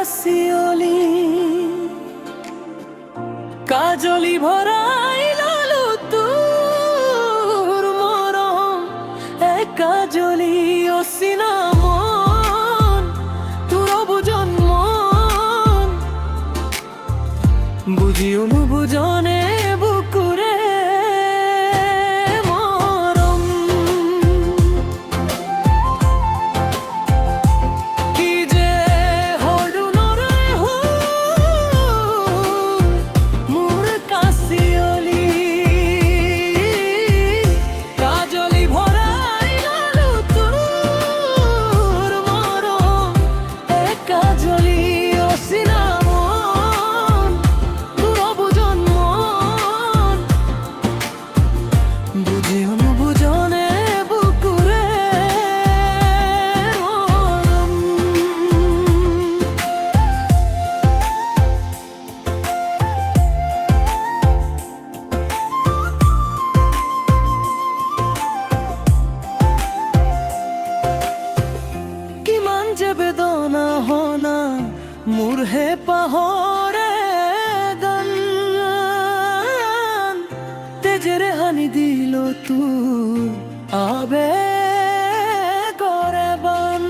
কাশিয়লি কাজলি ভরাইল তোর মরম এক কাজলি অসিনা মন তোর বুজন মন বুঝি অনুবুজনে বুকুরে মরম কি যে হলুন রে মোর কাশিয়লি কাজলি ভরাইল তোর মরম এক কাজলি অসিনা মন তোর বুজন মন বুঝি অনুবুজনে বুকুরে মরম কিমান যে বেদনা হনা মোর হে পাহরে গান তেজেরে হানি দিল তু আবে করে বান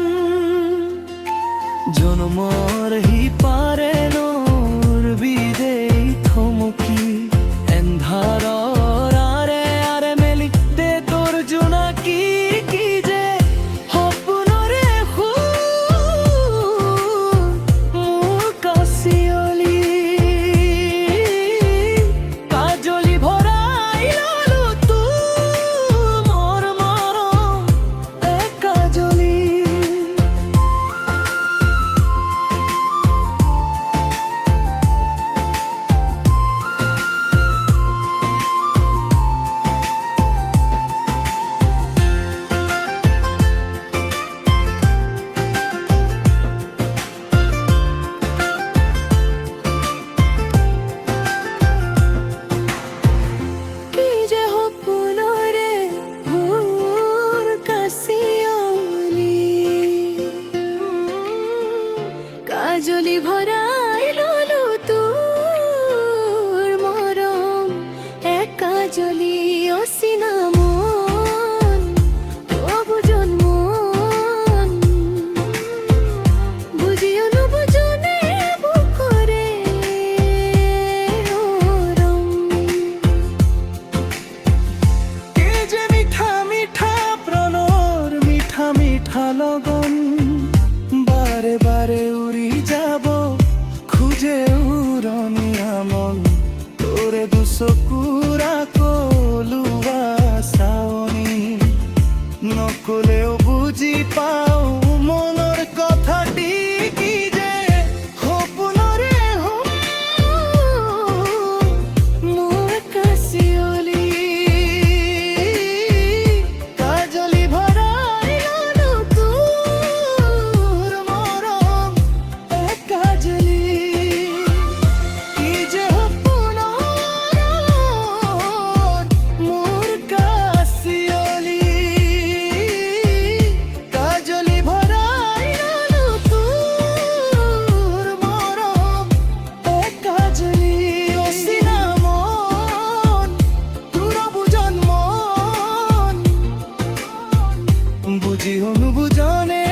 জনমর হি পারে নোর বিদেই থমকি এন্ধার আরে আরে মেলি দে তোর জোনাকি কি যে হপনরে হু মোর কাশিয়লি কাজলি ভরাইল তোর মরম এক কাজলি কি যে হপনরে মোর কাশিয়লি কাজলি ভরাইল তোর মরম এক কাজলি অসিনা মন অবুজন মন বুঝি অনুবুজনে বুকুরে মরম কে যে মিঠা মিঠা প্রণর মিঠা মিঠা লগন বারে বারে উড়ি যাব খুঁজে উড়নি আমন তোরে দুচকুৰা কলুৱা চাৱনি নকলেও বুজি পাও মনৰ কথাটি কি যে সপোনৰে মোর কাশিয়লি কাজলি ভরাইল তোর মরম এক কাজলি কি যে হপন মোর কাশিয়লি কাজলি ভরাইল তোর মরম এক কাজলি অসিনা মন তোর বুজন মন বুঝি অনুবুজনে